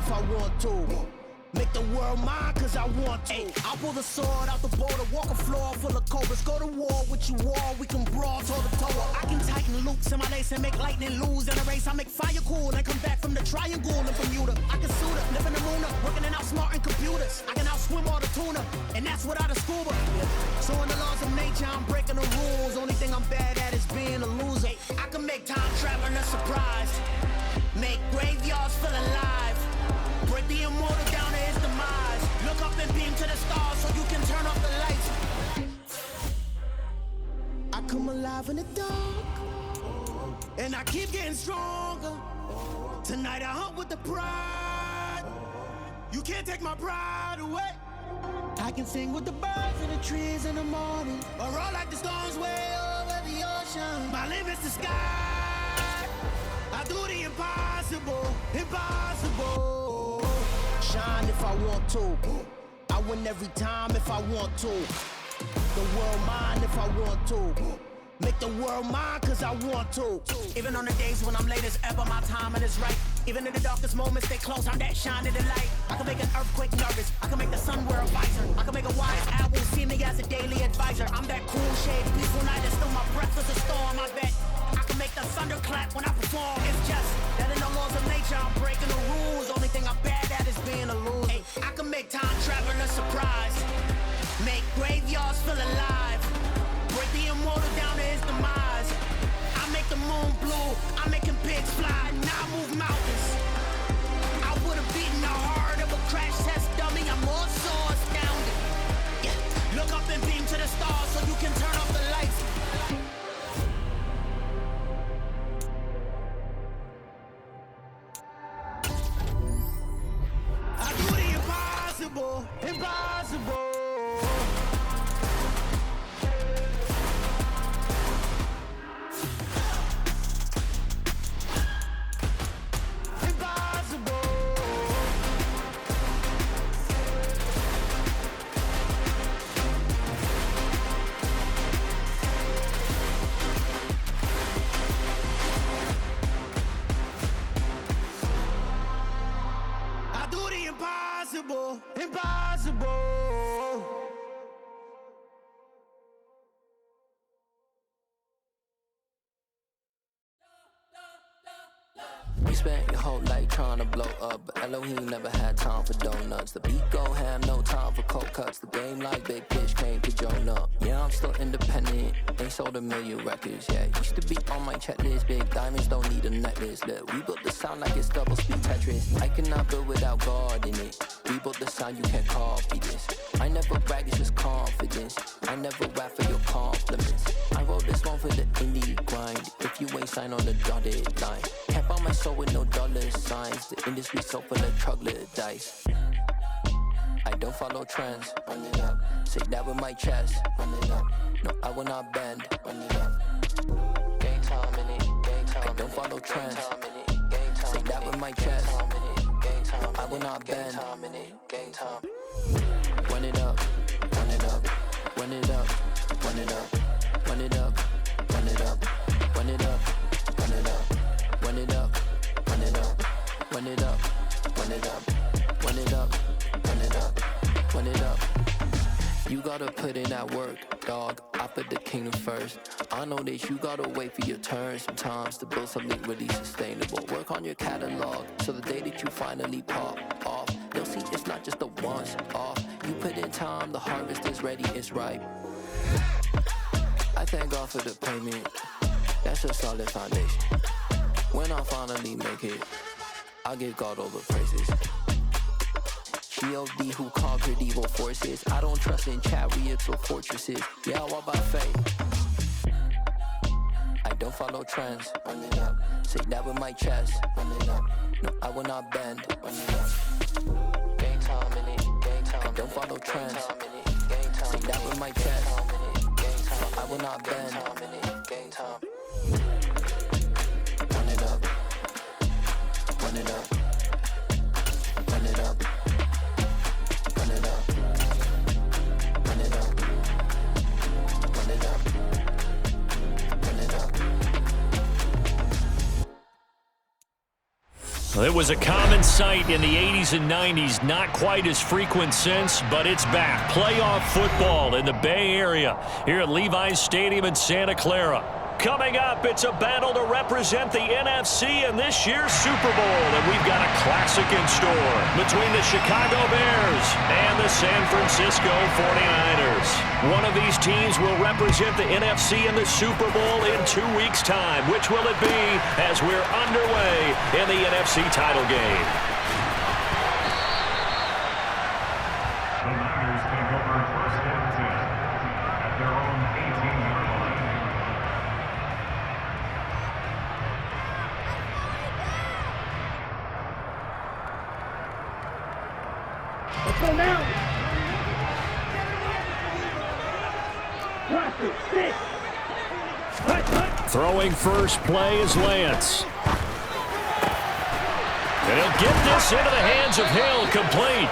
if I want to. Make the world mine cause I want to. I'll pull the sword out the border, walk a floor full of cobras. Go to war with you all, we can brawl toe to toe. I can tighten loops in my lace and make lightning lose in a race. I make fire cool and come back from the triangle in Bermuda. I can suit up, live in the moon up, working and outsmarting computers. I can outswim all the tuna, and that's without a scuba. So in the laws of nature, I'm breaking the rules. Only thing I'm bad at is being a loser. I can make time traveling a surprise, make graveyards feel alive, break the immortal down to his demise. Look up and beam to the stars so you can turn off the lights. I come alive in the dark, and I keep getting stronger. Tonight I hunt with the pride. You can't take my pride away. I can sing with the birds and the trees in the morning, or roll like the storms way over the ocean. My limit's the sky. I do the impossible, impossible. Shine if I want to. I win every time if I want to. The world mine if I want to. Make the world mine cause I want to. Even on the days when I'm late as ever, my timing is right. Even in the darkest moments, stay close, I'm that shine in the light. I can make an earthquake nervous, I can make the sun wear a visor. I can make a wise owl see me as a daily advisor. I'm that cool shade, peaceful night, and still my breath is a storm, I bet. I can make the thunder clap when I perform. It's just that in the laws of nature, I'm breaking the rules. Only thing I'm bad at is being a loser. I can make time traveling a surprise, make graveyards feel alive, break the immortal down to his demise. I make the moon blue, I'm making pigs fly, now I move mountains. I would've beaten the heart of a crash test dummy, I'm more so astounded. Yeah. Look up and beam to the stars so you can turn off the lights. I do the impossible, impossible. Impossible, impossible. You spent your whole life trying to blow up, but Elohim never had time for donuts. The beat go ham, no time for cold cuts. The game like Big Fish came to Jonah. Yeah, I'm still independent, ain't sold a million records yet. Used to be on my checklist, big diamonds don't need a necklace. Look, we built the sound like it's double speed Tetris. I cannot build without God in it. We built the sound, you can't copy this. I never brag, it's just confidence. I never rap for your compliments. I wrote this one for the indie grind. If you ain't signed on the dotted line, can't buy my soul with no dollar signs. The industry so full of troglodytes. I don't follow trends. Run it up. Say that with my chest. Run it up. No, I will not bend. Run it up. Game time in it. Game time. I don't follow trends. Say that with my chest. No, I will not bend. Game time. Run it up. Run it up. Run it up. Run it up. Run it up. Run it up. Run it up. Run it up. Run it up. Run it up. Run it up. Run it up. Run it up. Run it up. Run it up. You gotta put in that work, dog. I put the kingdom first. I know that you gotta wait for your turn sometimes to build something really sustainable. Work on your catalog, so the day that you finally pop off, you'll see it's not just a once off. You put in time, the harvest is ready, it's ripe. I thank God for the payment. That's a solid foundation. When I finally make it, I'll give God all the praises. G.O.D. who conquered evil forces. I don't trust in chariots or fortresses. Yeah, I walk by faith. I don't follow trends. Run it up. Say that with my chest. Run it up. No, I will not bend. Run it up. Game time in it. Game time. I don't follow trends. Say that with my chest. No, I will not bend. Game time. Run it up. Run it up. Run it up. Run it up. Run it up. Run it up. Run it up. It was a common sight in the 80s and 90s, not quite as frequent since, but it's back. Playoff football in the Bay Area here at Levi's Stadium in Santa Clara. Coming up, it's a battle to represent the NFC in this year's Super Bowl, and we've got a classic in store between the Chicago Bears and the San Francisco 49ers. One of these teams will represent the NFC in the Super Bowl in 2 weeks' time. Which will it be as we're underway in the NFC title game? The Niners take over first and 10 at their own 18-yard line. Let's go now. Throwing first play is Lance. And he'll get this into the hands of Hill, complete.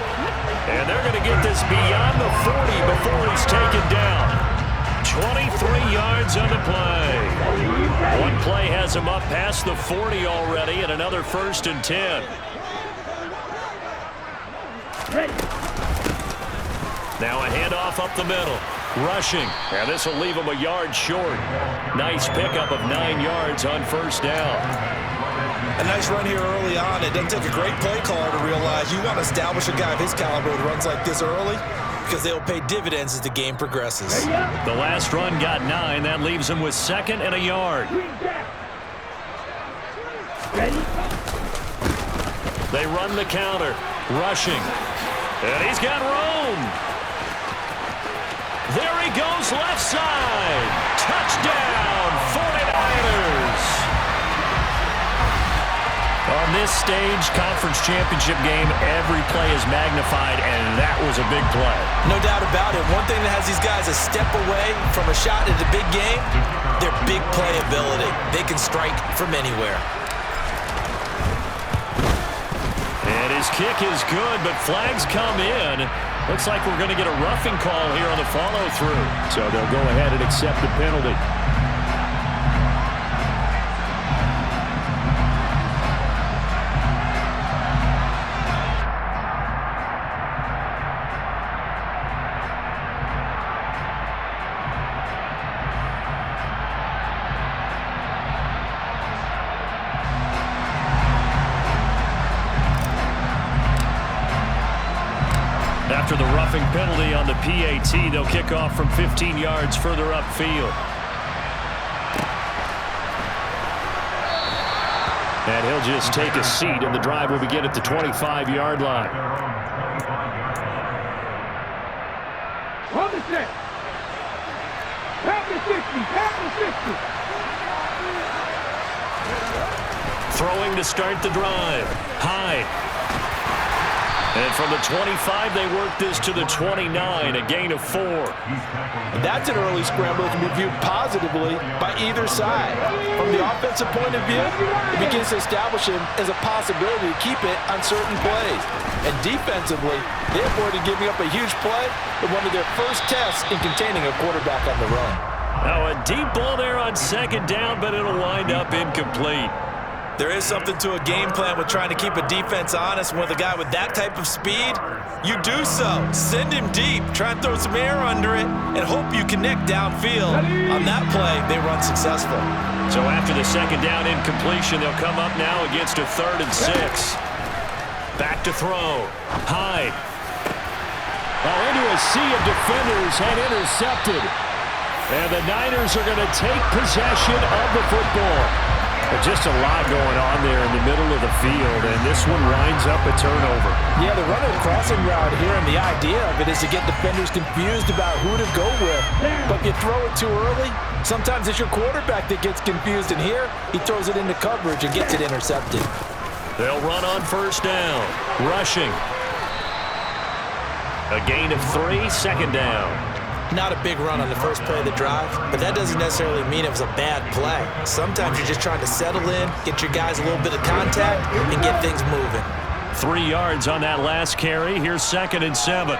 And they're going to get this beyond the 40 before he's taken down. 23 yards on the play. One play has him up past the 40 already, and another 1st and 10. Now a handoff up the middle. Rushing. And this will leave him a yard short. Nice pickup of 9 yards on first down. A nice run here early on. It doesn't take a great play caller to realize you want to establish a guy of his caliber with runs like this early because they'll pay dividends as the game progresses. The last run got 9. That leaves him with 2nd and a yard. They run the counter. Rushing. And he's got room. There he goes, left side. Touchdown, 49ers. On this stage, conference championship game, every play is magnified, and that was a big play. No doubt about it. One thing that has these guys a step away from a shot at the big game, their big play ability. They can strike from anywhere. And his kick is good, but flags come in. Looks like we're going to get a roughing call here on the follow-through. So they'll go ahead and accept the penalty. After the roughing penalty on the PAT, they'll kick off from 15 yards further upfield. And he'll just take a seat, and the drive will begin at the 25-yard line. On the set. Half the 60. Throwing to start the drive. Hyde. And from the 25, they work this to the 29, a gain of 4. That's an early scramble that can be viewed positively by either side. From the offensive point of view, it begins to establish him as a possibility to keep it on certain plays. And defensively, they avoided giving up a huge play in one of their first tests in containing a quarterback on the run. Now a deep ball there on 2nd down, but it'll wind up incomplete. There is something to a game plan with trying to keep a defense honest. With a guy with that type of speed, you do so. Send him deep, try and throw some air under it, and hope you connect downfield. On that play, they run successful. So after the 2nd down incompletion, they'll come up now against a 3rd and 6. Back to throw. Hyde. Well, into a sea of defenders and intercepted. And the Niners are going to take possession of the football. Just a lot going on there in the middle of the field, and this one winds up a turnover. Yeah, they're running a crossing route here, and the idea of it is to get defenders confused about who to go with. But if you throw it too early, sometimes it's your quarterback that gets confused, and here he throws it into coverage and gets it intercepted. They'll run on 1st down. Rushing. A gain of 3, 2nd down. Not a big run on the first play of the drive, but that doesn't necessarily mean it was a bad play. Sometimes you're just trying to settle in, get your guys a little bit of contact, and get things moving. 3 yards on that last carry. Here's 2nd and 7.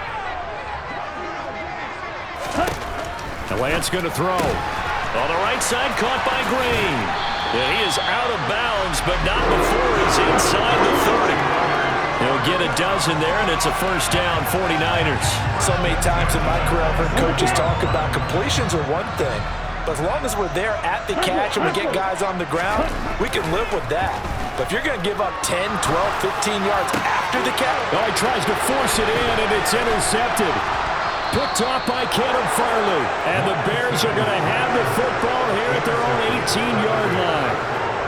The Lance going to throw. On the right side, caught by Green. And he is out of bounds, but not before he's inside the 30. He'll get a dozen there, and it's a first down, 49ers. So many times in my career, I've heard coaches talk about completions are one thing, but as long as we're there at the catch and we get guys on the ground, we can live with that. But if you're going to give up 10, 12, 15 yards after the catch. Oh, he tries to force it in, and it's intercepted. Picked off by Caleb Farley. And the Bears are going to have the football here at their own 18-yard line.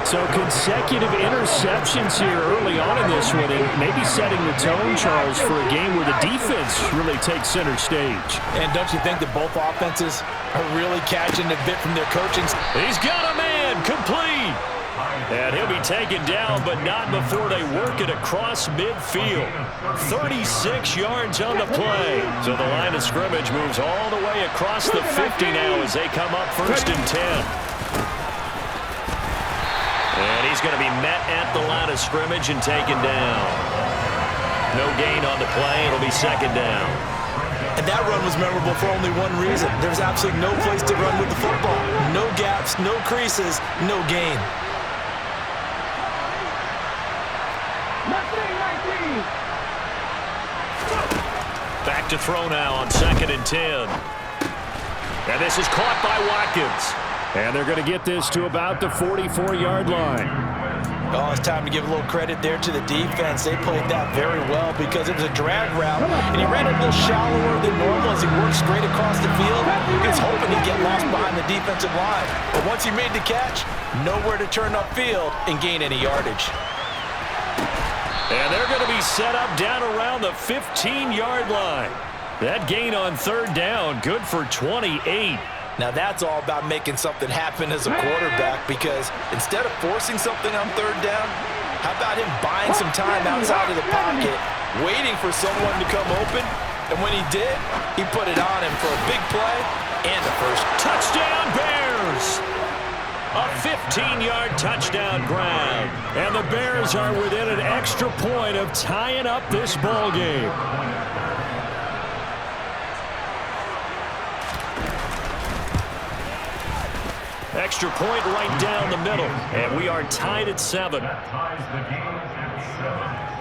So consecutive interceptions here early on in this one, and maybe setting the tone, Charles, for a game where the defense really takes center stage. And don't you think that both offenses are really catching the bit from their coaching? He's got a man, complete. And he'll be taken down, but not before they work it across midfield. 36 yards on the play. So the line of scrimmage moves all the way across the 50 now as they come up 1st and 10. And he's going to be met at the line of scrimmage and taken down. No gain on the play. It'll be 2nd down. And that run was memorable for only one reason. There's absolutely no place to run with the football. No gaps, no creases, no gain. Back to throw now on 2nd and 10. And this is caught by Watkins. And they're going to get this to about the 44-yard line. Oh, it's time to give a little credit there to the defense. They played that very well because it was a drag route, and he ran a little shallower than normal as he worked straight across the field. He was hoping he'd get lost behind the defensive line. But once he made the catch, nowhere to turn upfield and gain any yardage. And they're going to be set up down around the 15-yard line. That gain on 3rd down, good for 28. Now that's all about making something happen as a quarterback, because instead of forcing something on 3rd down, how about him buying some time outside of the pocket, waiting for someone to come open, and when he did, he put it on him for a big play and a first. Touchdown Bears! A 15-yard touchdown grab. And the Bears are within an extra point of tying up this ball game. Extra point right down the middle. And we are tied at 7. That ties the game at 7.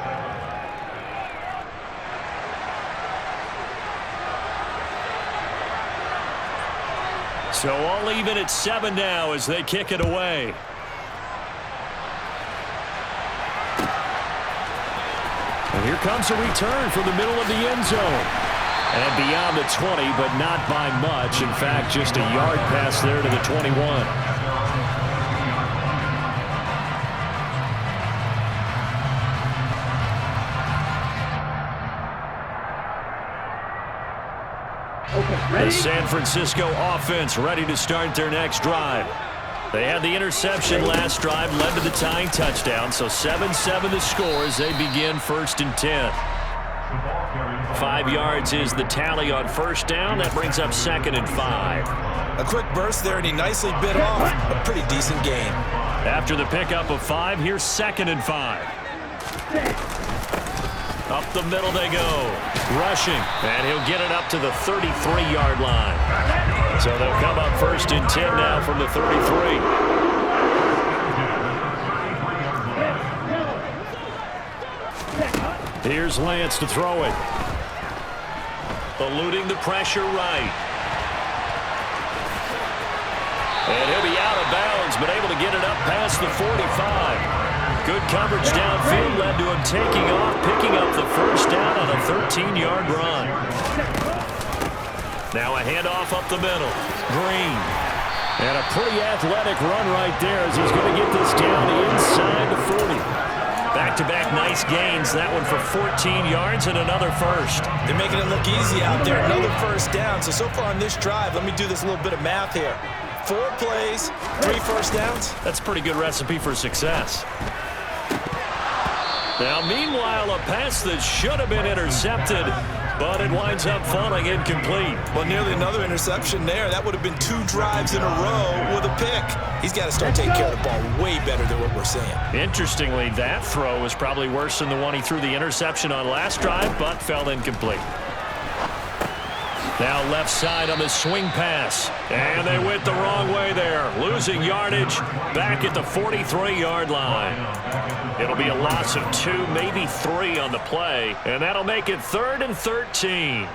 So all even at 7 now as they kick it away. And here comes a return from the middle of the end zone. And beyond the 20, but not by much. In fact, just a yard pass there to the 21. The San Francisco offense ready to start their next drive. They had the interception last drive, led to the tying touchdown, so 7-7 the score as they begin 1st and 10. 5 yards is the tally on 1st down. That brings up 2nd and 5. A quick burst there, and he nicely bit off a pretty decent gain. After the pickup of 5, here's 2nd and 5. Up the middle they go. Rushing, and he'll get it up to the 33-yard line. So they'll come up 1st and 10 now from the 33. Here's Lance to throw it. Eluding the pressure right. And he'll be out of bounds, but able to get it up past the 45. Good coverage downfield led to him taking off, picking up the 1st down on a 13-yard run. Now a handoff up the middle. Green. And a pretty athletic run right there as he's going to get this down inside the 40. Back-to-back nice gains. That one for 14 yards and another first. They're making it look easy out there. Another 1st down. So far on this drive, let me do this little bit of math here. 4 plays, 3 1st downs. That's a pretty good recipe for success. Now, meanwhile, a pass that should have been intercepted, but it winds up falling incomplete. Well, nearly another interception there. That would have been 2 drives in a row with a pick. He's got to start taking care of the ball way better than what we're seeing. Interestingly, that throw was probably worse than the one he threw the interception on last drive, but fell incomplete. Now left side on the swing pass. And they went the wrong way there. Losing yardage back at the 43-yard line. It'll be a loss of 2, maybe 3 on the play. And that'll make it 3rd and 13.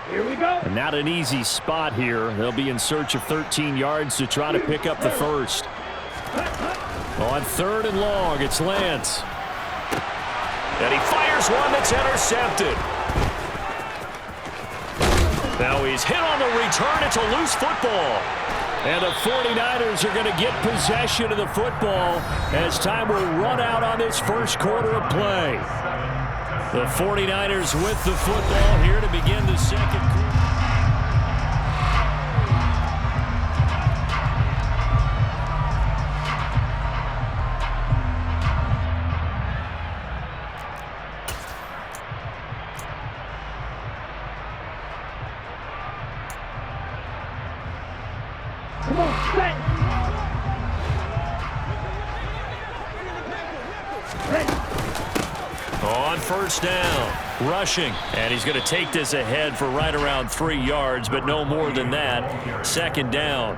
Here we go. And not an easy spot here. They'll be in search of 13 yards to try to pick up the first. On 3rd and long, it's Lance. And he fires one that's intercepted. Now he's hit on the return. It's a loose football. And the 49ers are going to get possession of the football as time will run out on this first quarter of play. The 49ers with the football here to begin the second quarter. Come on, set. On first down, rushing. And he's going to take this ahead for right around 3 yards, but no more than that. 2nd down.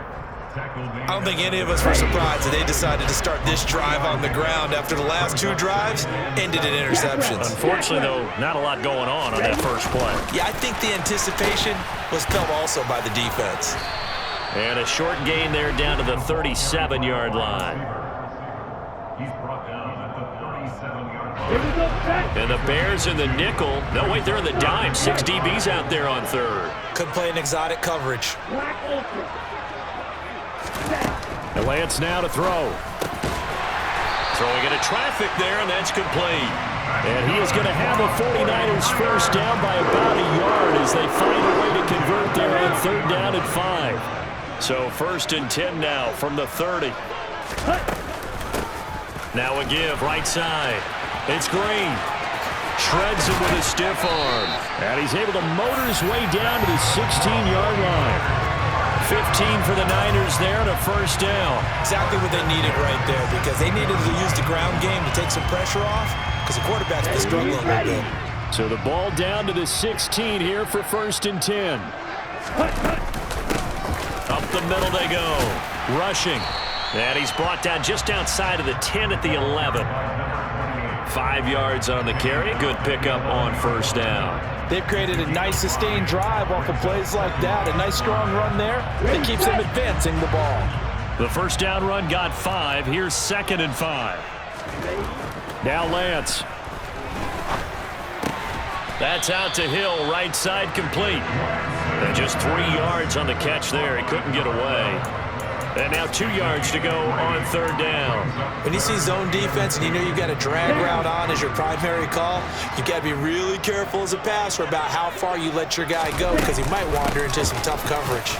I don't think any of us were surprised that they decided to start this drive on the ground after the last 2 drives ended in interceptions. Unfortunately, though, not a lot going on that first play. Yeah, I think the anticipation was felt also by the defense. And a short gain there down to the 37-yard line. He's brought down at the 37-yard line. Here we go, set. And the Bears in the nickel. No, wait, they're in the dime. 6 DBs out there on 3rd. Could play an exotic coverage. Black open. And Lance now to throw. Throwing into traffic there, and that's complete. And he is going to have a 49ers first down by about a yard as they find a way to convert there on 3rd down and 5. So 1st and 10 now from the 30. Now a give, right side. It's Green. Shreds him with a stiff arm. And he's able to motor his way down to the 16-yard line. 15 for the Niners there and a first down. Exactly what they needed right there because they needed to use the ground game to take some pressure off because the quarterback's been struggling a little bit. So the ball down to the 16 here for 1st and 10. Up the middle they go. Rushing. And he's brought down just outside of the 10 at the 11. 5 yards on the carry. Good pickup on first down. They've created a nice sustained drive off of plays like that. A nice strong run there that keeps them advancing the ball. The first down run got 5. Here's 2nd and 5. Now Lance. That's out to Hill, right side complete. And just 3 yards on the catch there. He couldn't get away. And now 2 yards to go on 3rd down. When you see zone defense and you know you've got a drag route on as your primary call, you've got to be really careful as a passer about how far you let your guy go because he might wander into some tough coverage.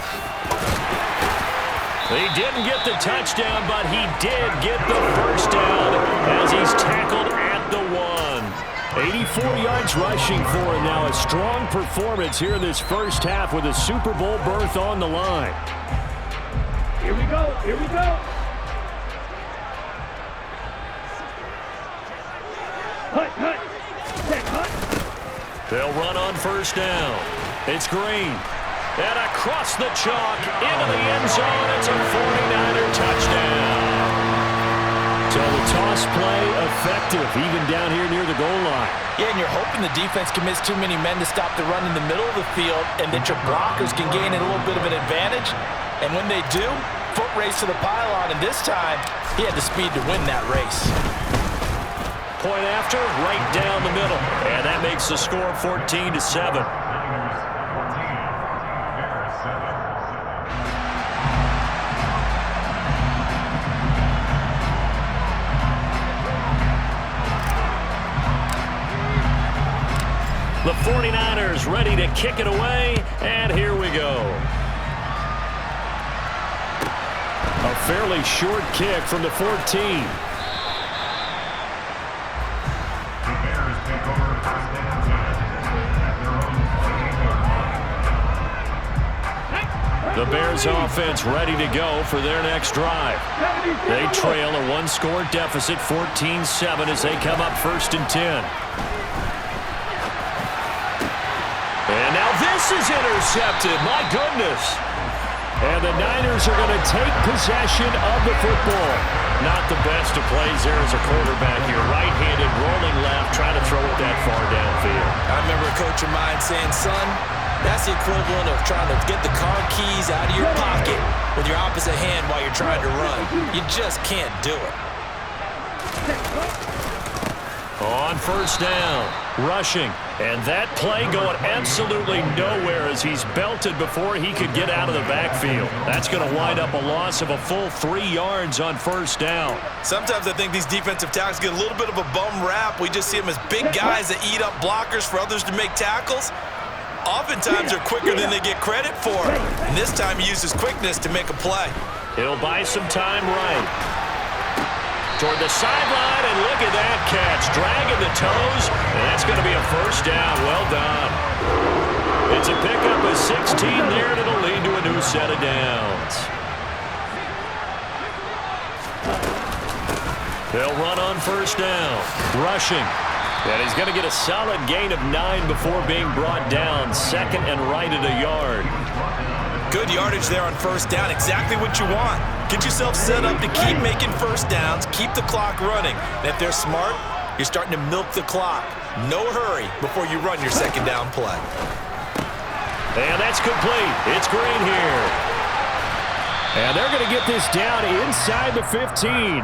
He didn't get the touchdown, but he did get the first down as he's tackled at the 1. 84 yards rushing for him now. A strong performance here in this first half with a Super Bowl berth on the line. Here we go. Here we go. Hut, hut. Set, hut. They'll run on first down. It's Green. And across the chalk into the end zone. It's a 49er touchdown. So the toss play effective even down here near the goal line. Yeah, and you're hoping the defense commits too many men to stop the run in the middle of the field and that your blockers can gain a little bit of an advantage. And when they do, foot race to the pylon, and this time he had the speed to win that race. Point after, right down the middle. And that makes the score 14-7. The 49ers ready to kick it away, and here we go. A fairly short kick from the 14. The Bears take over 1st and 10 at their own 20-yard line. The Bears offense ready to go for their next drive. They trail a 1-score deficit, 14-7 as they come up 1st and 10. And now This is intercepted. My goodness. And the Niners are going to take possession of the football. Not the best of plays there as a quarterback here. Right-handed, rolling left, trying to throw it that far downfield. I remember a coach of mine saying, son, that's the equivalent of trying to get the car keys out of your pocket with your opposite hand while you're trying to run. You just can't do it. On first down, rushing. And that play going absolutely nowhere as he's belted before he could get out of the backfield. That's going to wind up a loss of a full 3 yards on first down. Sometimes I think these defensive tackles get a little bit of a bum rap. We just see them as big guys that eat up blockers for others to make tackles. Oftentimes they're quicker than they get credit for. And this time he uses quickness to make a play. He'll buy some time right. Toward the sideline, and look at that catch. Dragging the toes, and that's going to be a first down. Well done. It's a pickup of 16 there, and it'll lead to a new set of downs. They'll run on first down. Rushing. And he's going to get a solid gain of 9 before being brought down. Second and right at a yard. Good yardage there on first down. Exactly what you want. Get yourself set up to keep making first downs, keep the clock running. And if they're smart, you're starting to milk the clock. No hurry before you run your second down play. And that's complete. It's Green here. And they're going to get this down inside the 15.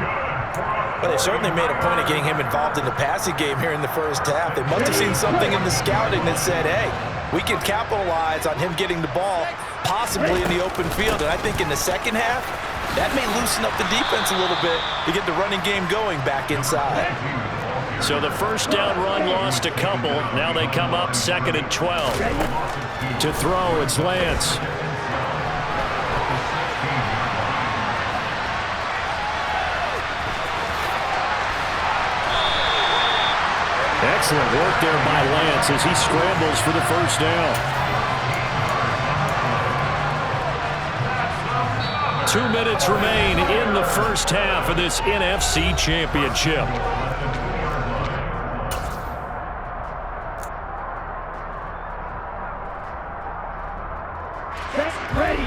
Well, they certainly made a point of getting him involved in the passing game here in the first half. They must have seen something in the scouting that said, hey, we can capitalize on him getting the ball possibly in the open field. And I think in the second half, that may loosen up the defense a little bit to get the running game going back inside. So the first down run lost a couple. Now they come up 2nd and 12. To throw, it's Lance. Excellent work there by Lance as he scrambles for the first down. 2 minutes remain in the first half of this NFC Championship. Ready.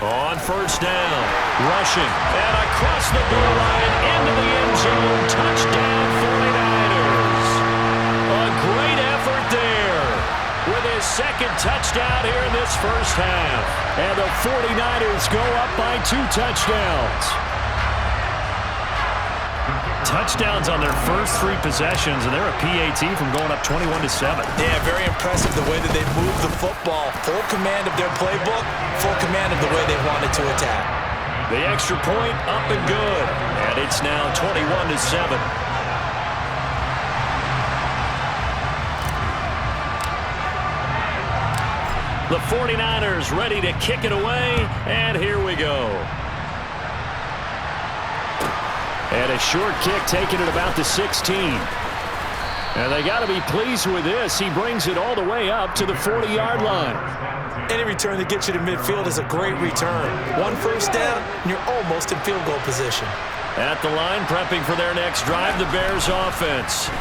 On first down, rushing, and across the goal line into the end zone. Touchdown, 49ers. A great effort there with his second touchdown here in this first half. And the 49ers go up by 2 touchdowns. Touchdowns on their first 3 possessions, and they're a PAT from going up 21-7. Yeah, very impressive the way that they move the football. Full command of their playbook, full command of the way they wanted to attack. The extra point up and good, and it's now 21-7. The 49ers ready to kick it away, and here we go. And a short kick taken at about the 16. And they got to be pleased with this. He brings it all the way up to the 40-yard line. Any return that gets you to midfield is a great return. 1 first down, and you're almost in field goal position. At the line, prepping for their next drive, the Bears offense.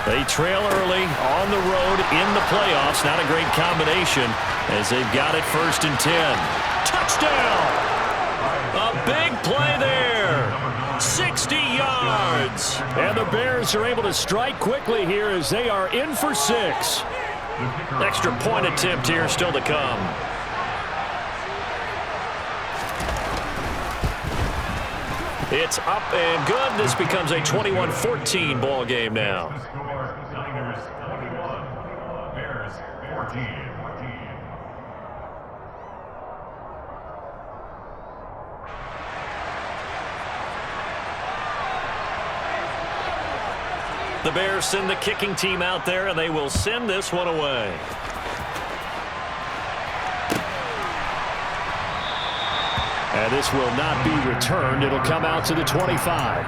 They trail early on the road in the playoffs. Not a great combination as they've got it 1st and 10. Touchdown! A big play there. 60 yards. And the Bears are able to strike quickly here as they are in for 6. Extra point attempt here still to come. It's up and good. This becomes a 21-14 ball game now. Niners 21, Bears 14. The Bears send the kicking team out there, and they will send this one away. And this will not be returned. It'll come out to the 25.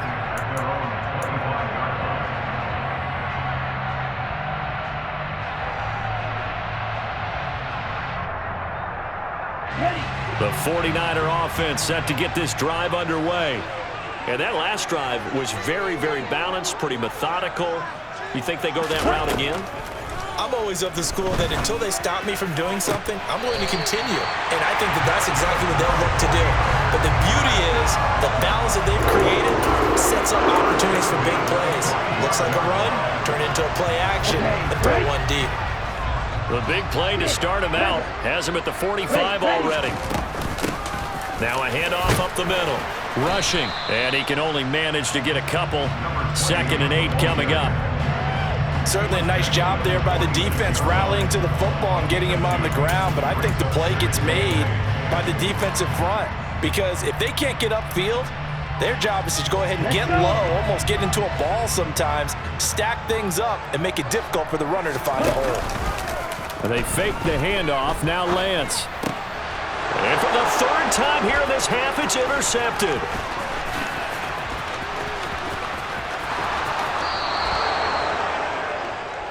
The 49er offense set to get this drive underway. And that last drive was very, very balanced, pretty methodical. You think they go that route again? I'm always of the school that until they stop me from doing something, I'm going to continue. And I think that that's exactly what they'll look to do. But the beauty is the balance that they've created sets up opportunities for big plays. Looks like a run, turn into a play action, and throw one deep. The big play to start him out has him at the 45 already. Now a handoff up the middle. Rushing, and he can only manage to get a couple. 2nd and 8 coming up. Certainly a nice job there by the defense rallying to the football and getting him on the ground, but I think the play gets made by the defensive front because if they can't get upfield, their job is to go ahead and get low, almost get into a ball sometimes, stack things up, and make it difficult for the runner to find a hole. They fake the handoff. Now Lance. And for the 3rd time here in this half, it's intercepted.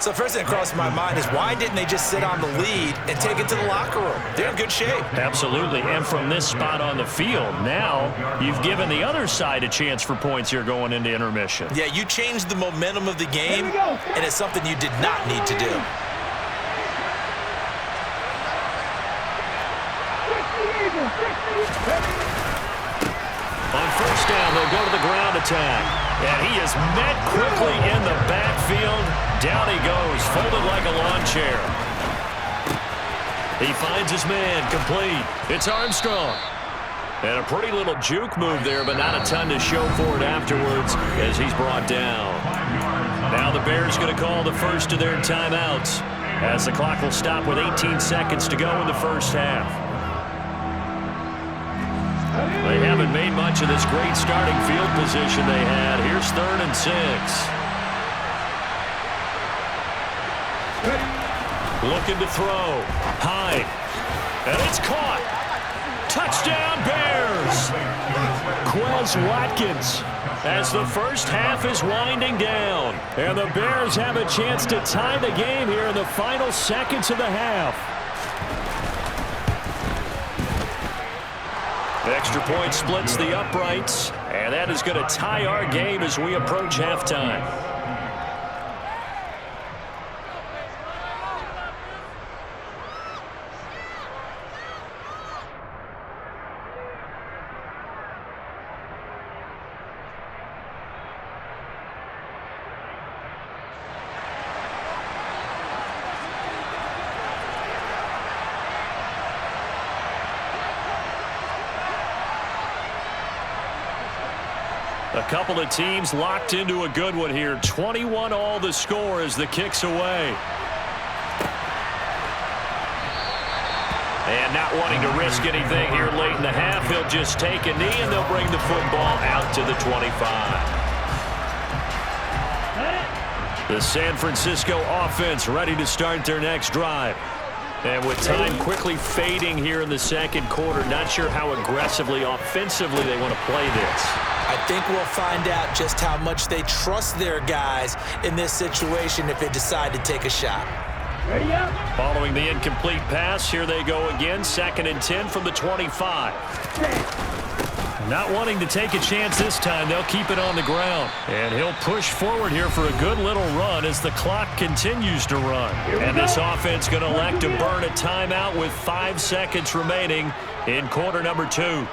So first thing that crossed my mind is why didn't they just sit on the lead and take it to the locker room? They're in good shape. Absolutely, and from this spot on the field, now you've given the other side a chance for points here going into intermission. Yeah, you changed the momentum of the game, and it's something you did not need to do. On 1st down, they'll go to the ground attack. And he is met quickly in the backfield. Down he goes, folded like a lawn chair. He finds his man, complete. It's Armstrong. And a pretty little juke move there, but not a ton to show for it afterwards as he's brought down. Now the Bears going to call the first of their timeouts as the clock will stop with 18 seconds to go in the first half. They haven't made much of this great starting field position they had. Here's 3rd and 6. Looking to throw. High. And it's caught. Touchdown Bears. Quez Watkins as the first half is winding down. And the Bears have a chance to tie the game here in the final seconds of the half. Extra point splits the uprights, and that is going to tie our game as we approach halftime. A couple of teams locked into a good one here. 21 all the score as the kick's away. And not wanting to risk anything here late in the half, he'll just take a knee and they'll bring the football out to the 25. The San Francisco offense ready to start their next drive. And with time quickly fading here in the 2nd quarter, not sure how aggressively, offensively they want to play this. I think we'll find out just how much they trust their guys in this situation if they decide to take a shot. Ready up. Following the incomplete pass, here they go again. 2nd and 10 from the 25. Not wanting to take a chance this time, they'll keep it on the ground. And he'll push forward here for a good little run as the clock continues to run. And this offense going to elect to burn a timeout with 5 seconds remaining in quarter number 2.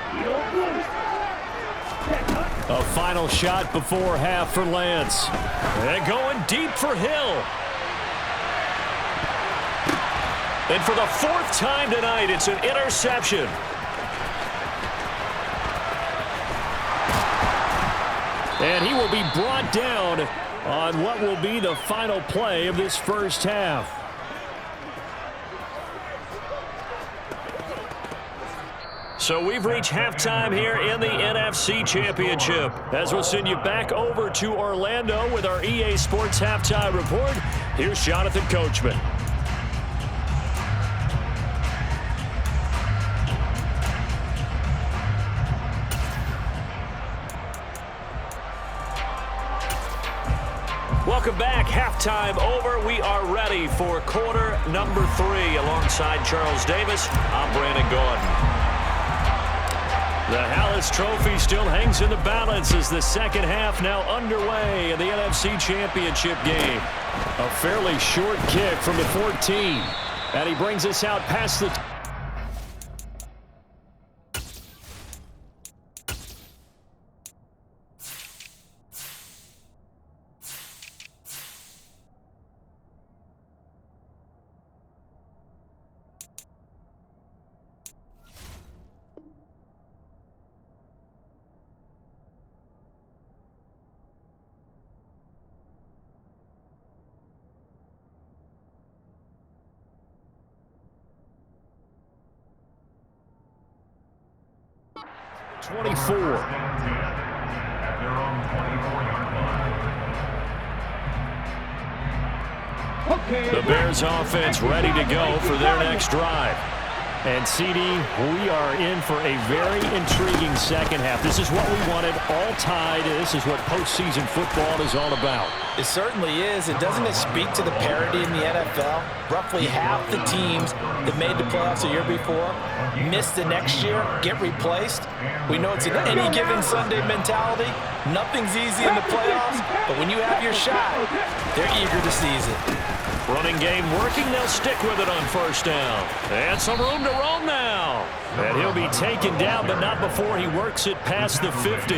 A final shot before half for Lance. And going deep for Hill. And for the 4th time tonight, it's an interception. And he will be brought down on what will be the final play of this first half. So we've reached halftime here in the NFC Championship. As we'll send you back over to Orlando with our EA Sports Halftime Report, here's Jonathan Coachman. Welcome back. Halftime over. We are ready for quarter number 3. Alongside Charles Davis, I'm Brandon Gaudin. The Hallis Trophy still hangs in the balance as the second half now underway in the NFC Championship game. A fairly short kick from the 14. And he brings us out past the... At their own 24-yard line. Okay. The Bears offense ready to go for their next drive. And CD, we are in for a very intriguing second half. This is what we wanted, all tied. This is what postseason football is all about. It certainly is. And doesn't it speak to the parity in the NFL? Roughly half the teams that made the playoffs a year before miss the next year, get replaced. We know it's an any given Sunday mentality. Nothing's easy in the playoffs, but when you have your shot, they're eager to seize it. Running game working, they'll stick with it on first down. And some room to roam now. And he'll be taken down, but not before he works it past the 50.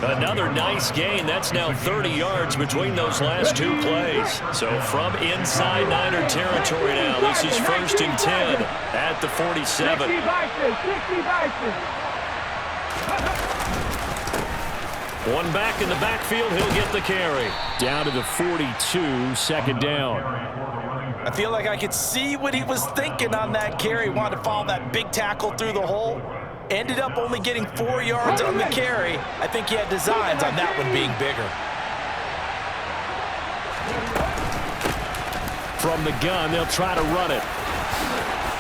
Another nice gain. That's now 30 yards between those last two plays. So from inside Niner territory now, this is 1st and 10 at the 47. 60 One back in the backfield, he'll get the carry. Down to the 42, second down. I feel like I could see what he was thinking on that carry. Wanted to follow that big tackle through the hole. Ended up only getting 4 yards on the carry. I think he had designs on that one being bigger. From the gun, they'll try to run it.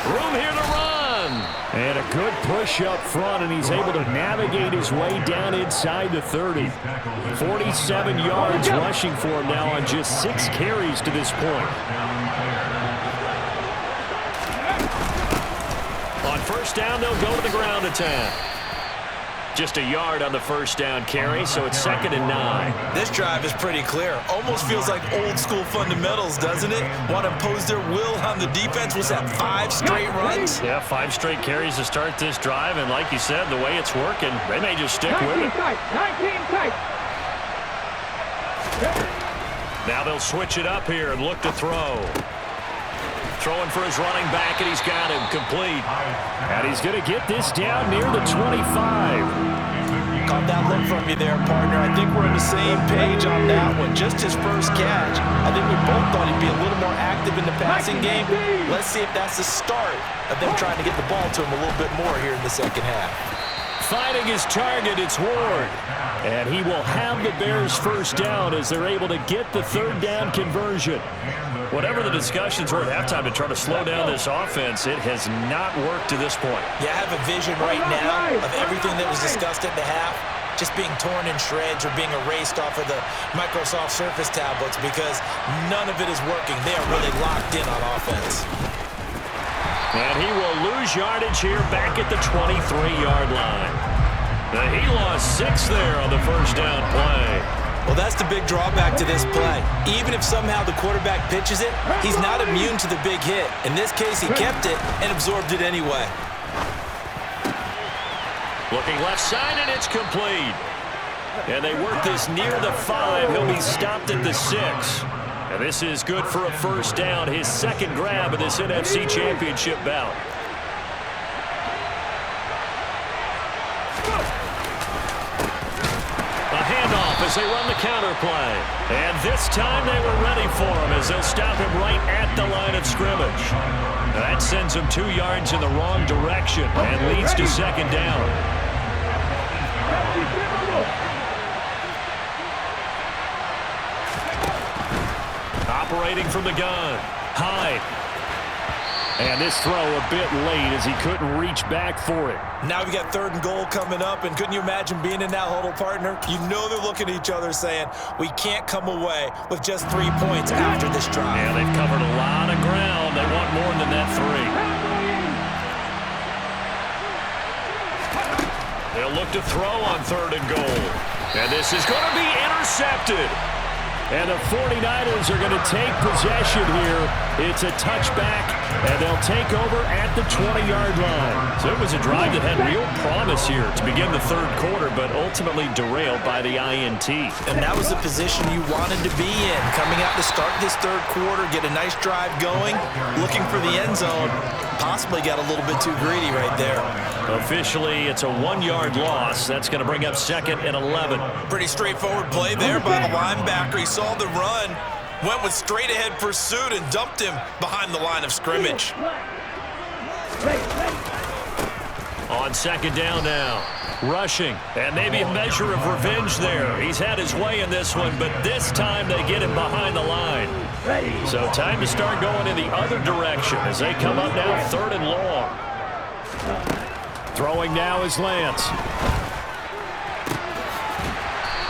Room here to run. And a good push up front, and he's able to navigate his way down inside the 30. 47 yards rushing for him now on just 6 carries to this point. On first down, they'll go to the ground attack. Just a yard on the first down carry, so it's 2nd and 9. This drive is pretty clear. Almost feels like old school fundamentals, doesn't it? Want to impose their will on the defense. Was that 5 straight runs? Yeah, 5 straight carries to start this drive, and like you said, the way it's working, they may just stick with it. 19 tight. Now they'll switch it up here and look to throw. Throwing for his running back, and he's got him complete. And he's going to get this down near the 25. Caught that look from you there, partner. I think we're on the same page on that one. Just his first catch. I think we both thought he'd be a little more active in the passing game. Let's see if that's the start of them trying to get the ball to him a little bit more here in the second half. Finding his target, it's Ward. And he will have the Bears first down as they're able to get the 3rd down conversion. Whatever the discussions were at halftime to try to slow down this offense, it has not worked to this point. Yeah, I have a vision right now of everything that was discussed at the half just being torn in shreds or being erased off of the Microsoft Surface tablets because none of it is working. They are really locked in on offense. And he will lose yardage here back at the 23-yard line. He lost 6 there on the first down play. Well, that's the big drawback to this play. Even if somehow the quarterback pitches it, he's not immune to the big hit. In this case, he kept it and absorbed it anyway. Looking left side, and it's complete. And they work this near the 5. He'll be stopped at the 6. And this is good for a first down, his 2nd grab of this NFC Championship bout. As they run the counter play. And this time they were ready for him as they'll stop him right at the line of scrimmage. That sends him 2 yards in the wrong direction and leads to 2nd down. Operating from the gun. Hyde. And this throw a bit late as he couldn't reach back for it. Now we got 3rd and goal coming up, and couldn't you imagine being in that huddle, partner? You know they're looking at each other saying, we can't come away with just 3 points after this drive. Yeah, they've covered a lot of ground. They want more than that 3. They'll look to throw on 3rd and goal. And this is going to be intercepted. And the 49ers are going to take possession here. It's a touchback, and they'll take over at the 20-yard line. So it was a drive that had real promise here to begin the 3rd quarter, but ultimately derailed by the INT. And that was the position you wanted to be in. Coming out to start this 3rd quarter, get a nice drive going, looking for the end zone. Possibly got a little bit too greedy right there. Officially, it's a 1-yard loss. That's going to bring up 2nd and 11. Pretty straightforward play there by the linebacker. He saw the run, went with straight-ahead pursuit, and dumped him behind the line of scrimmage. On 2nd down now, rushing, and maybe a measure of revenge there. He's had his way in this one, but this time they get him behind the line. So time to start going in the other direction as they come up now 3rd and long. Throwing now is Lance.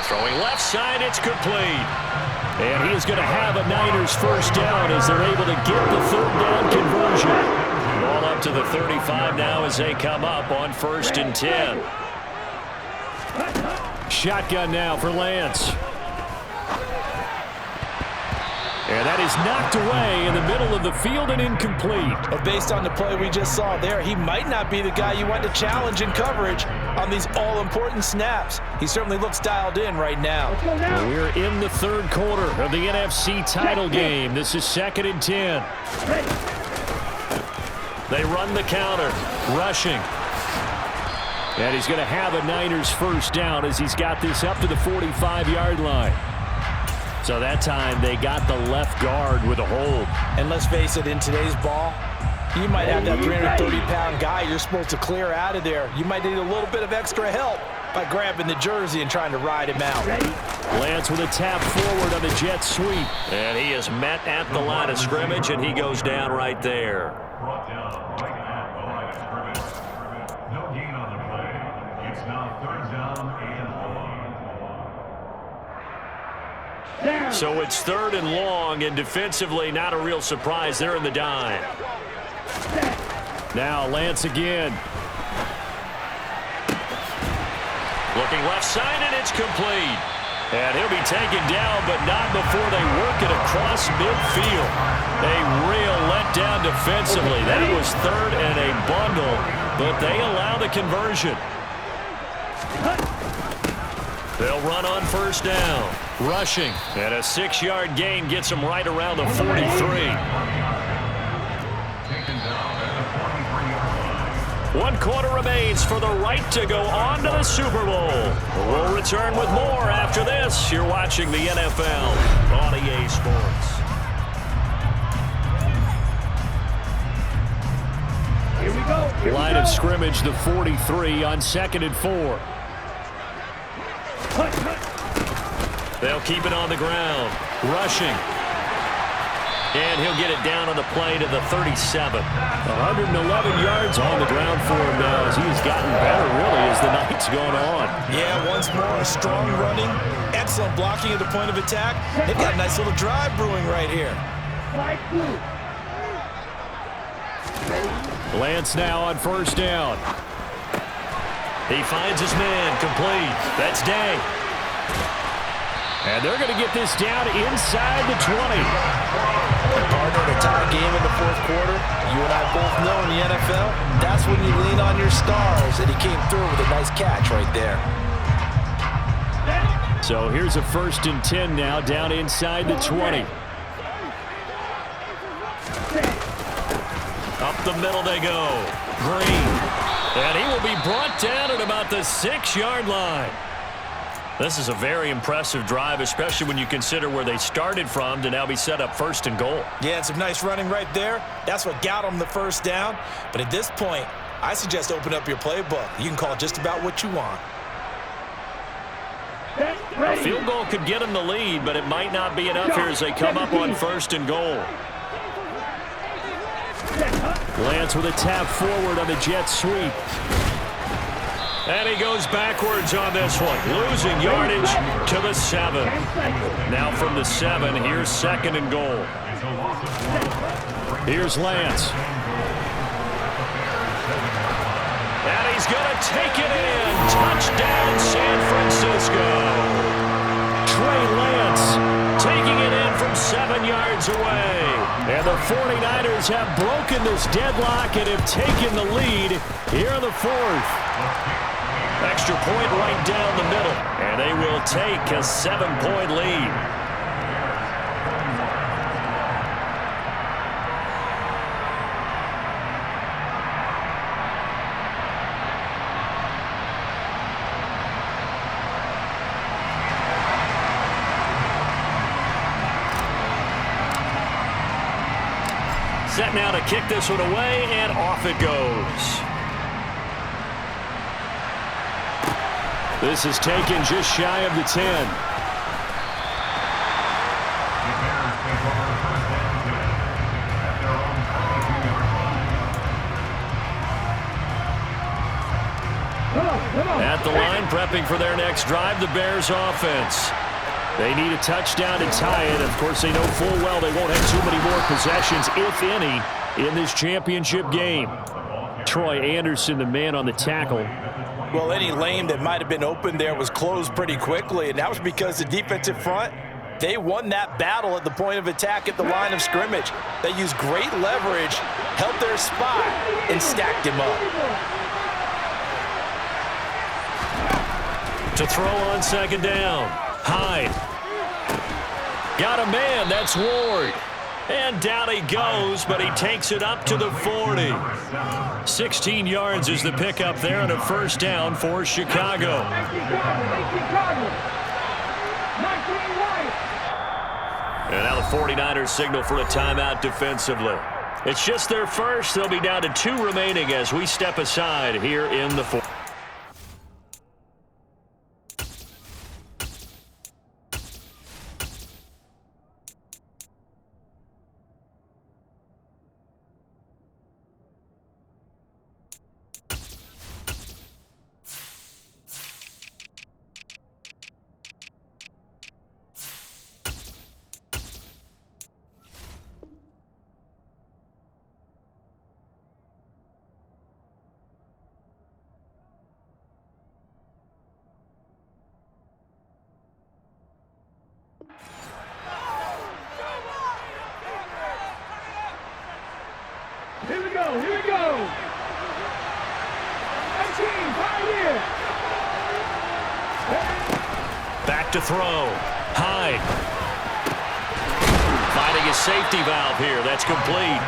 Throwing left side, it's complete. And he is going to have a Niners 1st down as they're able to get the 3rd down conversion. Ball up to the 35 now as they come up on 1st and 10. Shotgun now for Lance. And that is knocked away in the middle of the field and incomplete. But based on the play we just saw there, he might not be the guy you want to challenge in coverage on these all-important snaps. He certainly looks dialed in right now. Well, we're in the 3rd quarter of the NFC title game. This is 2nd and 10. They run the counter, rushing. And he's going to have a Niners 1st down as he's got this up to the 45-yard line. So that time they got the left guard with a hold. And let's face it, in today's ball, you might have that 330-pound guy you're supposed to clear out of there. You might need a little bit of extra help by grabbing the jersey and trying to ride him out. Lance with a tap forward on the jet sweep. And he is met at the line of scrimmage, and he goes down right there. Brought down right at the line of scrimmage. No gain on the play. It's now 3rd down and long. So it's 3rd and long, and defensively not a real surprise. They're in the dime. Now Lance again. Looking left side, and it's complete. And he'll be taken down, but not before they work it across midfield. A real letdown defensively. That was 3rd and a bundle, but they allow the conversion. They'll run on 1st down. Rushing. And a 6-yard gain gets them right around the 43. One quarter remains for the right to go on to the Super Bowl. We'll return with more after this. You're watching the NFL on EA Sports. Here we go. Here Line we go. of scrimmage, the 43 on 2nd and 4. They'll keep it on the ground. Rushing. And he'll get it down on the play to the 37. 111 yards on the ground for him now as he's gotten better, really, as the night's going on. Yeah, once more, a strong running, excellent blocking at the point of attack. They've got a nice little drive brewing right here. Lance now on 1st down. He finds his man, complete. That's Day. And they're going to get this down inside the 20. Partner, a tie game in the 4th quarter. You and I both know in the NFL, that's when you lean on your stars, and he came through with a nice catch right there. So here's a 1st and 10 now, down inside the 20. Up the middle they go. Green. And he will be brought down at about the 6-yard line. This is a very impressive drive, especially when you consider where they started from to now be set up 1st and goal. Yeah, and some nice running right there. That's what got them the 1st down. But at this point, I suggest open up your playbook. You can call just about what you want. A field goal could get them the lead, but it might not be enough here as they come up on 1st and goal. Lance with a tap forward on the jet sweep. And he goes backwards on this one, losing yardage to the 7. Now from the 7, here's 2nd and goal. Here's Lance. And he's going to take it in. goes away. And the 49ers have broken this deadlock and have taken the lead here in the fourth. Extra point right down the middle. And they will take a 7-point lead. Set now to kick this one away, and off it goes. This is taken just shy of the 10. The Bears take over first and 10 at their own 22-yard line. At the line, prepping for their next drive, the Bears offense. They need a touchdown to tie it. Of course, they know full well they won't have too many more possessions, if any, in this championship game. Troy Anderson, the man on the tackle. Well, any lane that might have been open there was closed pretty quickly, and that was because the defensive front, they won that battle at the point of attack at the line of scrimmage. They used great leverage, held their spot, and stacked him up. To throw on second down. Hyde. Got a man, that's Ward. And down he goes, but he takes it up to the 40. 16 yards is the pickup there and a first down for Chicago. And now the 49ers signal for a timeout defensively. It's just their first. They'll be down to 2 remaining as we step aside here in the fourth. Here we go, here we go. 19, Pioneer. Back to throw. Hyde. Finding a safety valve here. That's complete.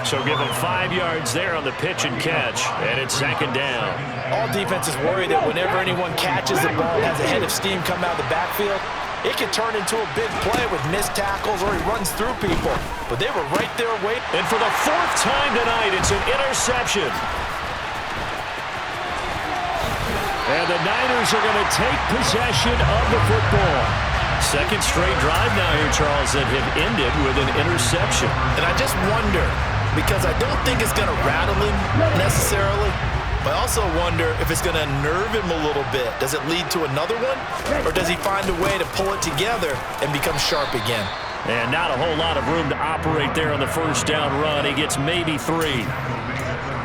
So give him 5 yards there on the pitch and catch, and it's second down. All defenses worry that whenever anyone catches the ball, has a head of steam come out of the backfield, it can turn into a big play with missed tackles or he runs through people. But they were right there waiting. And for the 4th time tonight, it's an interception. And the Niners are going to take possession of the football. Second straight drive now here, Charles, that have ended with an interception. And I just wonder, because I don't think it's going to rattle him necessarily, but I also wonder if it's going to nerve him a little bit. Does it lead to another one? Or does he find a way to pull it together and become sharp again? And not a whole lot of room to operate there on the first down run. He gets maybe 3.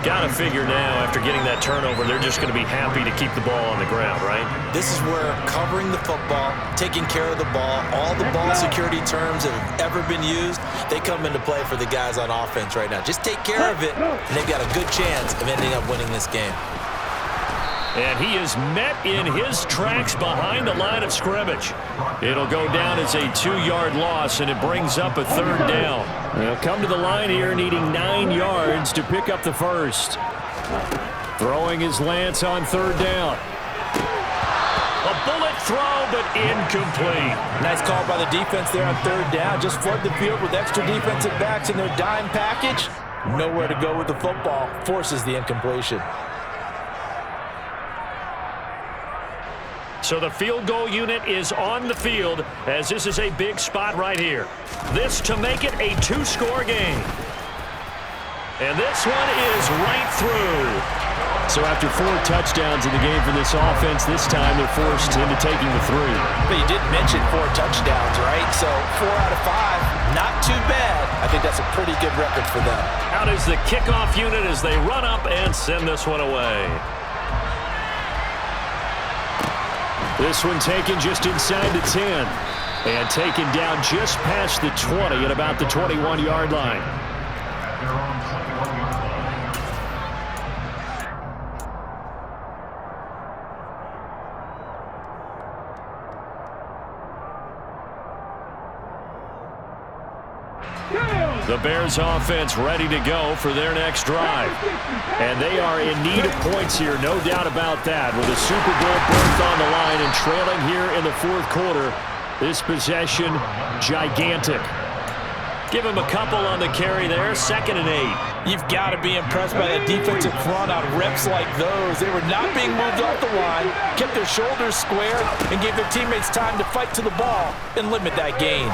Got to figure now, after getting that turnover, they're just going to be happy to keep the ball on the ground, right? This is where covering the football, taking care of the ball, all the ball security terms that have ever been used, they come into play for the guys on offense right now. Just take care of it, and they've got a good chance of ending up winning this game. And he is met in his tracks behind the line of scrimmage. It'll go down as a 2-yard loss, and it brings up a 3rd down. They'll come to the line here needing 9 yards to pick up the first. Throwing is Lance on 3rd down. A bullet throw, but incomplete. Nice call by the defense there on 3rd down. Just flood the field with extra defensive backs in their dime package. Nowhere to go with the football. Forces the incompletion. So the field goal unit is on the field as this is a big spot right here. This to make it a 2-score game. And this one is right through. So after 4 touchdowns in the game for this offense, this time they're forced into taking the 3. But you did mention 4 touchdowns, right? So 4 out of 5, not too bad. I think that's a pretty good record for them. Out is the kickoff unit as they run up and send this one away. This one taken just inside the 10. And taken down just past the 20 at about the 21-yard line. Their own 21-yard line. The Bears offense ready to go for their next drive. And they are in need of points here, no doubt about that. With a Super Bowl berth on the line and trailing here in the fourth quarter, this possession gigantic. Give him a couple on the carry there, 2nd and 8. You've got to be impressed by that defensive front on reps like those. They were not being moved off the line, kept their shoulders square, and gave their teammates time to fight to the ball and limit that gain.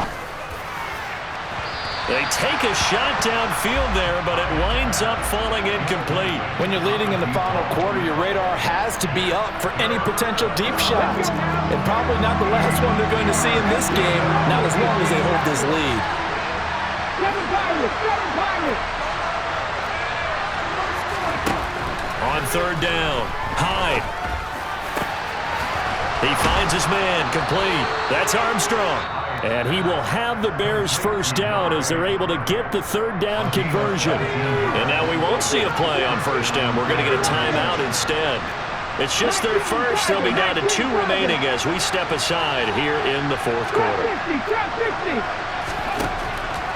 They take a shot downfield there, but it winds up falling incomplete. When you're leading in the final quarter, your radar has to be up for any potential deep shots. And probably not the last one they're going to see in this game, not as long as they hold this lead. On 3rd down, Hyde. He finds his man, complete. That's Armstrong. And he will have the Bears first down as they're able to get the 3rd down conversion. And now we won't see a play on 1st down. We're going to get a timeout instead. It's just their first. They'll be down to 2 remaining as we step aside here in the fourth quarter.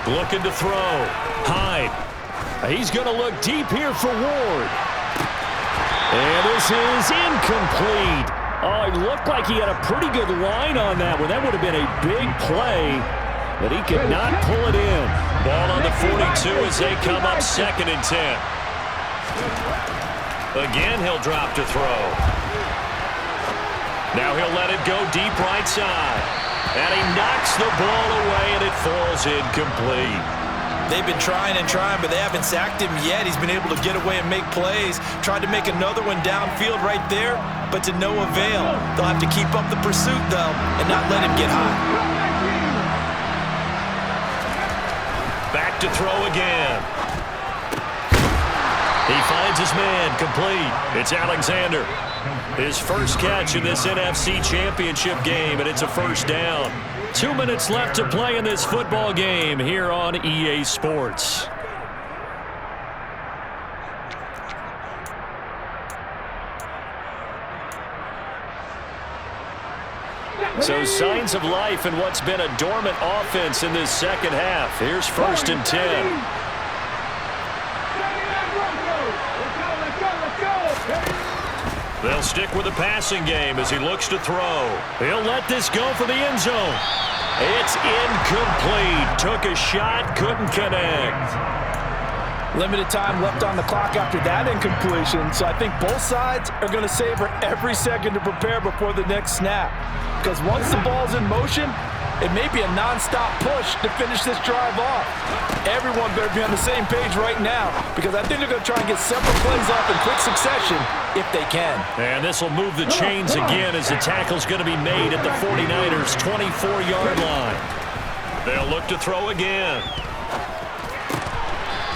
Looking to throw. Hyde. He's going to look deep here for Ward. And this is incomplete. Oh, it looked like he had a pretty good line on that one. That would have been a big play, but he could not pull it in. Ball on the 42 as they come up 2nd and 10. Again, he'll drop to throw. Now he'll let it go deep right side. And he knocks the ball away, and it falls incomplete. They've been trying and trying, but they haven't sacked him yet. He's been able to get away and make plays. Tried to make another one downfield right there, but to no avail. They'll have to keep up the pursuit, though, and not let him get high. Back to throw again. He finds his man, complete. It's Alexander. His first catch in this NFC Championship game, and it's a 1st down. 2 minutes left to play in this football game here on EA Sports. So signs of life in what's been a dormant offense in this second half. Here's 1st and 10. They'll stick with the passing game as he looks to throw. He'll let this go for the end zone. It's incomplete. Took a shot, couldn't connect. Limited time left on the clock after that incompletion, so I think both sides are going to savor every second to prepare before the next snap. Because once the ball's in motion, it may be a non-stop push to finish this drive off. Everyone better be on the same page right now, because I think they're going to try and get several plays off in quick succession if they can. And this will move the chains again as the tackle's going to be made at the 49ers' 24-yard line. They'll look to throw again.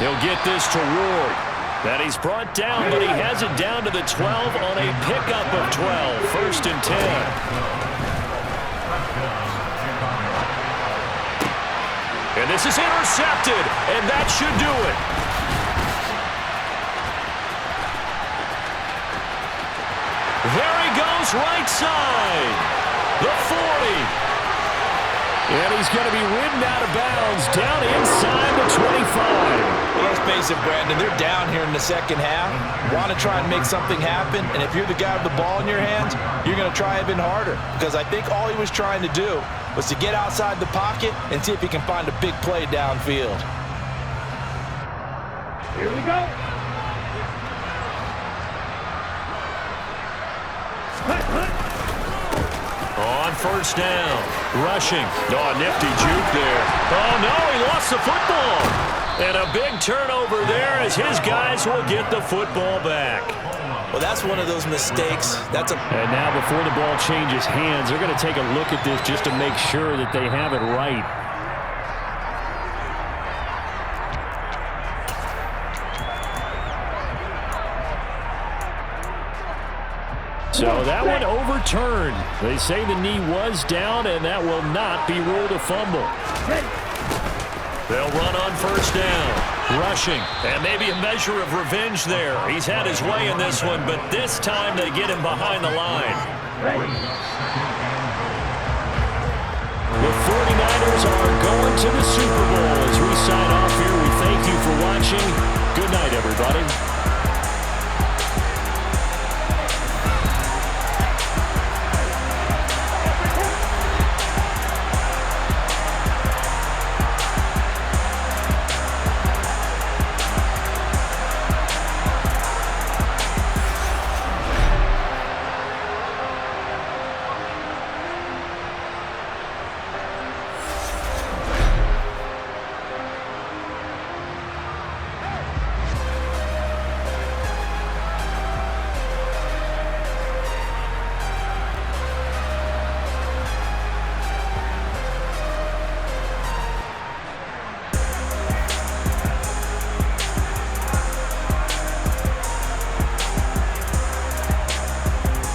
He'll get this to Ward. That he's brought down, but he has it down to the 12 on a pickup of 12. 1st and 10. And this is intercepted, and that should do it. There he goes, right side. The 40. And he's going to be ridden out of bounds down inside the 25. Well, let's face it, Brandon, they're down here in the second half. Want to try and make something happen, and if you're the guy with the ball in your hands, you're going to try even harder. Because I think all he was trying to do was to get outside the pocket and see if he can find a big play downfield. Here we go. On 1st down, rushing. Oh, nifty juke there. Oh, no, he lost the football. And a big turnover there as his guys will get the football back. Well, that's one of those mistakes. And now before the ball changes hands, they're going to take a look at this just to make sure that they have it right. So that one overturned. They say the knee was down, and that will not be ruled a fumble. They'll run on first down. Rushing, and maybe a measure of revenge there. He's had his way in this one, but this time they get him behind the line. The 49ers are going to the Super Bowl. As we sign off here, we thank you for watching. Good night, everybody.